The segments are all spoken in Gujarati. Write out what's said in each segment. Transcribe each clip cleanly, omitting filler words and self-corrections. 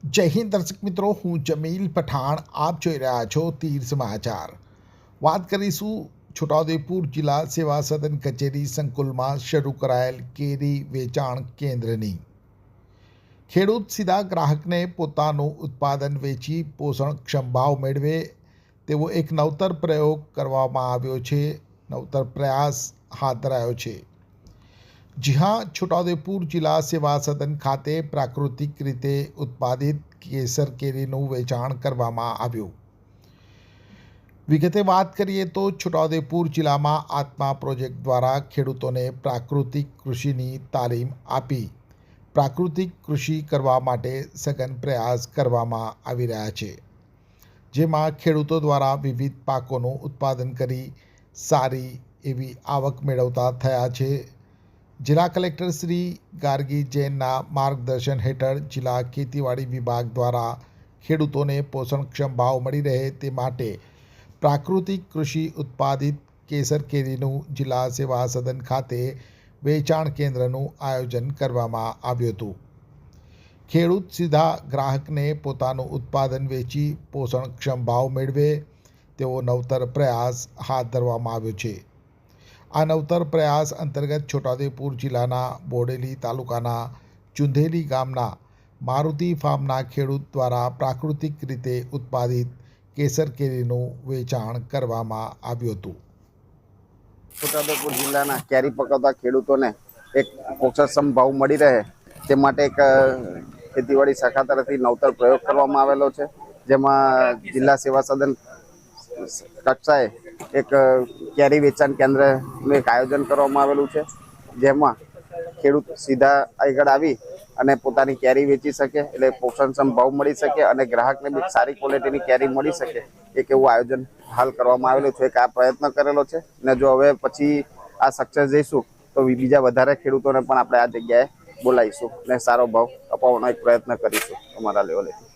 જય હિન્દ દર્શક મિત્રો, હું જમીલ પઠાણ. આપ જોઈ રહ્યા છો તીર સમાચાર. વાત કરીશું છોટાઉદેપુર જિલ્લા સેવા સદન કચેરી સંકુલમાં શરૂ કરાયેલ કેરી વેચાણ કેન્દ્રની. ખેડૂત સીધા ગ્રાહકને પોતાનું ઉત્પાદન વેચી પોષણક્ષમ ભાવ મેળવે તેવો એક નવતર પ્રયોગ કરવામાં આવ્યો છે. નવતર પ્રયાસ હાથ ધરાયો છે. જી હા, છોટાઉદેપુર જિલ્લા સેવા સદન ખાતે પ્રાકૃતિક રીતે ઉત્પાદિત કેસર કેરીનું વેચાણ કરવામાં આવ્યું. વિગતે વાત કરીએ તો છોટાઉદેપુર જિલ્લામાં આત્મા પ્રોજેક્ટ દ્વારા ખેડૂતોને પ્રાકૃતિક કૃષિની તાલીમ આપી પ્રાકૃતિક કૃષિ કરવા માટે સઘન પ્રયાસ કરવામાં આવી રહ્યા છે, જેમાં ખેડૂતો દ્વારા વિવિધ પાકોનું ઉત્પાદન કરી સારી એવી આવક મેળવતા થયા છે. જિલ્લા કલેક્ટર શ્રી ગાર્ગી જૈનના માર્ગદર્શન હેઠળ જિલ્લા ખેતીવાડી વિભાગ દ્વારા ખેડૂતોને પોષણક્ષમ ભાવ મળી રહે તે માટે પ્રાકૃતિક કૃષિ ઉત્પાદિત કેસર કેરીનું જિલ્લા સેવા સદન ખાતે વેચાણ કેન્દ્રનું આયોજન કરવામાં આવ્યું હતું. ખેડૂત સીધા ગ્રાહકને પોતાનું ઉત્પાદન વેચી પોષણક્ષમ ભાવ મેળવે તેવો નવતર પ્રયાસ હાથ ધરવામાં આવ્યો છે. આ નવતર પ્રયાસ અંતર્ગત છોટાઉદેપુર જિલ્લાના બોડેલી તાલુકાના ચુંધેલી ગામના મારુતિ ફાર્મના ખેડૂત દ્વારા પ્રાકૃતિક રીતે ઉત્પાદિત કેસર કેરીનું વેચાણ કરવામાં આવ્યું હતું. છોટાઉદેપુર જિલ્લાના કેરી પકવતા ખેડૂતોને એક પોષણક્ષમ ભાવ મળી રહે તે માટે એક ખેતીવાડી શાખા તરફથી નવતર પ્રયોગ કરવામાં આવેલો છે, જેમાં જિલ્લા સેવા સદન કક્ષાએ એક કેરી વેચાણ કેન્દ્રનું એક આયોજન કરવામાં આવેલું છે, જેમાં ખેડૂત સીધા આગળ આવી અને પોતાની કેરી વેચી શકે, એટલે પોષણક્ષમ ભાવ મળી શકે અને ગ્રાહકને બી સારી ક્વોલિટીની કેરી મળી શકે, એક એવું આયોજન હાલ કરવામાં આવેલું છે. એક આ પ્રયત્ન કરેલો છે ને જો હવે પછી આ સક્સેસ જઈશું તો બીજા વધારે ખેડૂતોને પણ આપણે આ જગ્યાએ બોલાવીશું ને સારો ભાવ અપાવવાનો એક પ્રયત્ન કરીશું અમારા લેવલેથી.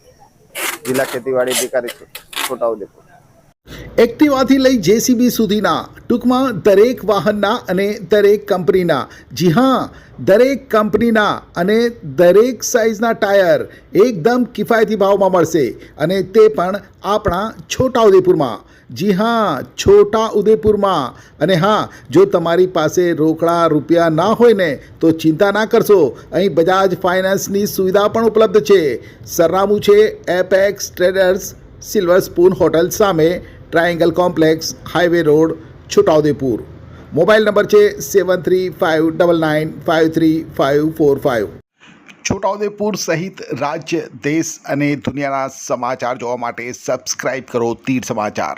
જિલ્લા ખેતીવાડી અધિકારી છું, છોટાઉદેપુર. એક્ટિવાથી લઈ જેસીબી સુધીના, ટૂંકમાં દરેક વાહનના અને દરેક કંપનીના, જી હા, દરેક કંપનીના અને દરેક સાઇઝના ટાયર એકદમ કિફાયતી ભાવમાં મળશે, અને તે પણ આપણા છોટાઉદેપુરમાં. જી હા, છોટાઉદેપુરમાં. અને હા, જો તમારી પાસે રોકડા રૂપિયા ના હોય ને તો ચિંતા ના કરશો, અહીં બજાજ ફાઇનાન્સની સુવિધા પણ ઉપલબ્ધ છે. સરનામું છે Apex Traders, Silver Spoon Hotel સામે, Triangle Complex, Highway Road, Chhota Udepur. Mobile number છે 7359953545. છોટાઉદેપુર સહિત રાજ્ય, દેશ અને દુનિયાના સમાચાર જોવા માટે સબસ્ક્રાઈબ કરો તીર સમાચાર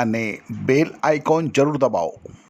અને બેલ આઇકોન જરૂર દબાવો.